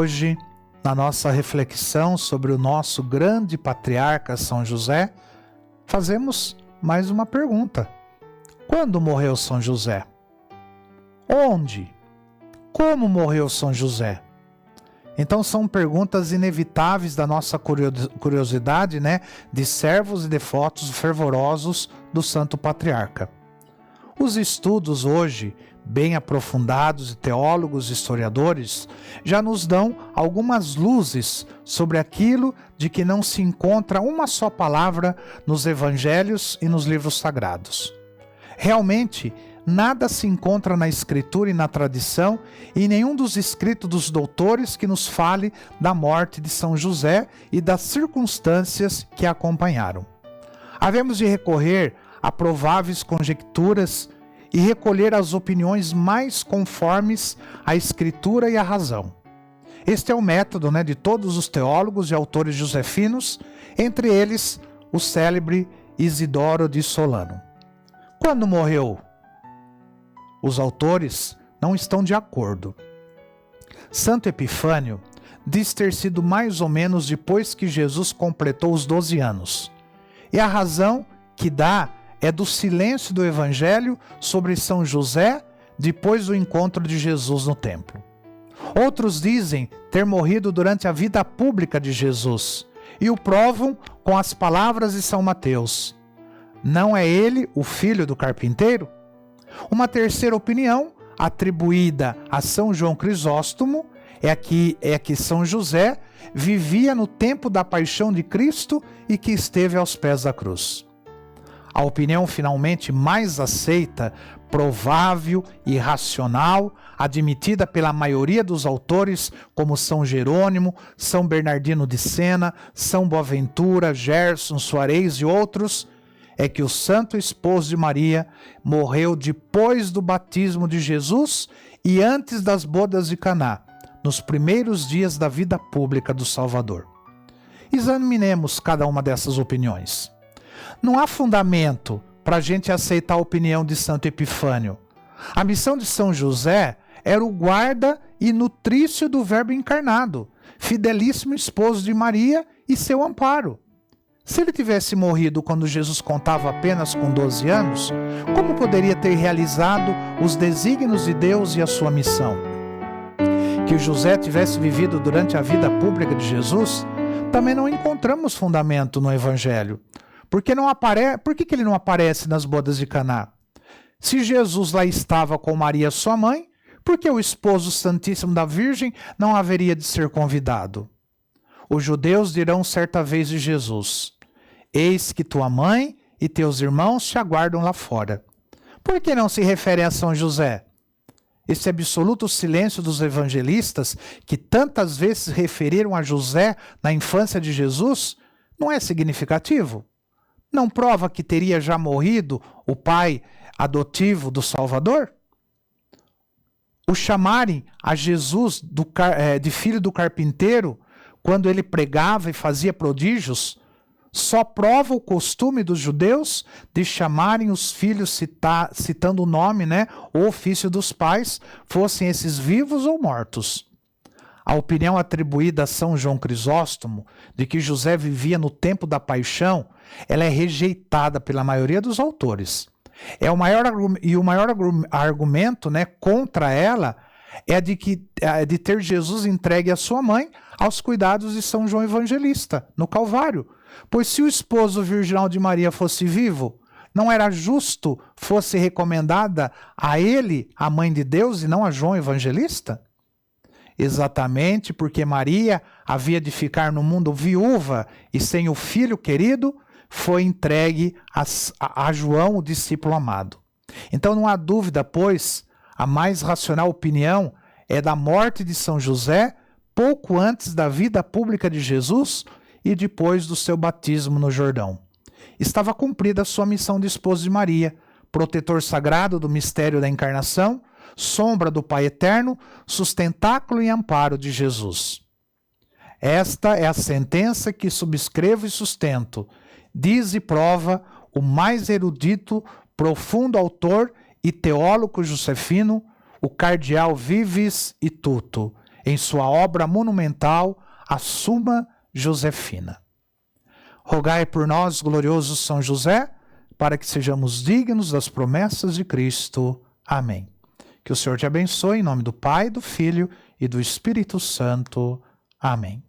hoje, na nossa reflexão sobre o nosso grande patriarca São José, fazemos mais uma pergunta. Quando morreu São José? Onde? Como morreu São José? Então são perguntas inevitáveis da nossa curiosidade, de servos e devotos fervorosos do Santo Patriarca. Os estudos hoje, bem aprofundados de teólogos e historiadores, já nos dão algumas luzes sobre aquilo de que não se encontra uma só palavra nos evangelhos e nos livros sagrados. Realmente, nada se encontra na Escritura e na tradição e em nenhum dos escritos dos doutores que nos fale da morte de São José e das circunstâncias que a acompanharam. Havemos de recorrer a prováveis conjecturas e recolher as opiniões mais conformes à Escritura e à razão. Este é o método de todos os teólogos e autores josefinos, entre eles o célebre Isidoro de Solano. Quando morreu? Os autores não estão de acordo. Santo Epifânio diz ter sido mais ou menos depois que Jesus completou os 12 anos. E a razão que dá é do silêncio do Evangelho sobre São José depois do encontro de Jesus no templo. Outros dizem ter morrido durante a vida pública de Jesus e o provam com as palavras de São Mateus. Não é ele o filho do carpinteiro? Uma terceira opinião, atribuída a São João Crisóstomo, é que São José vivia no tempo da paixão de Cristo e que esteve aos pés da cruz. A opinião finalmente mais aceita, provável e racional, admitida pela maioria dos autores como São Jerônimo, São Bernardino de Sena, São Boaventura, Gerson, Soares e outros, é que o santo esposo de Maria morreu depois do batismo de Jesus e antes das bodas de Caná, nos primeiros dias da vida pública do Salvador. Examinemos cada uma dessas opiniões. Não há fundamento para a gente aceitar a opinião de Santo Epifânio. A missão de São José era o guarda e nutrício do Verbo encarnado, fidelíssimo esposo de Maria e seu amparo. Se ele tivesse morrido quando Jesus contava apenas com 12 anos, como poderia ter realizado os desígnios de Deus e a sua missão? Que José tivesse vivido durante a vida pública de Jesus, também não encontramos fundamento no Evangelho. Por que ele não aparece nas bodas de Caná? Se Jesus lá estava com Maria, sua mãe, por que o esposo santíssimo da Virgem não haveria de ser convidado? Os judeus dirão certa vez de Jesus: eis que tua mãe e teus irmãos te aguardam lá fora. Por que não se referem a São José? Esse absoluto silêncio dos evangelistas, que tantas vezes referiram a José na infância de Jesus, não é significativo? Não prova que teria já morrido o pai adotivo do Salvador? O chamarem a Jesus de filho do carpinteiro, quando ele pregava e fazia prodígios, só prova o costume dos judeus de chamarem os filhos citando o nome, o ofício dos pais, fossem esses vivos ou mortos. A opinião atribuída a São João Crisóstomo, de que José vivia no tempo da paixão, ela é rejeitada pela maioria dos autores. O maior argumento contra ela é de ter Jesus entregue a sua mãe aos cuidados de São João Evangelista, no Calvário. Pois se o esposo virginal de Maria fosse vivo, não era justo fosse recomendada a ele a mãe de Deus e não a João Evangelista? Exatamente porque Maria havia de ficar no mundo viúva e sem o filho querido, foi entregue a João, o discípulo amado. Então não há dúvida, pois, a mais racional opinião é da morte de São José pouco antes da vida pública de Jesus e depois do seu batismo no Jordão. Estava cumprida a sua missão de esposo de Maria, protetor sagrado do mistério da encarnação, sombra do Pai Eterno, sustentáculo e amparo de Jesus. Esta é a sentença que subscrevo e sustento, diz e prova o mais erudito, profundo autor e teólogo josefino, o cardeal Vives e Tuto, em sua obra monumental, a Suma Josefina. Rogai por nós, glorioso São José, para que sejamos dignos das promessas de Cristo. Amém. Que o Senhor te abençoe, em nome do Pai, do Filho e do Espírito Santo. Amém.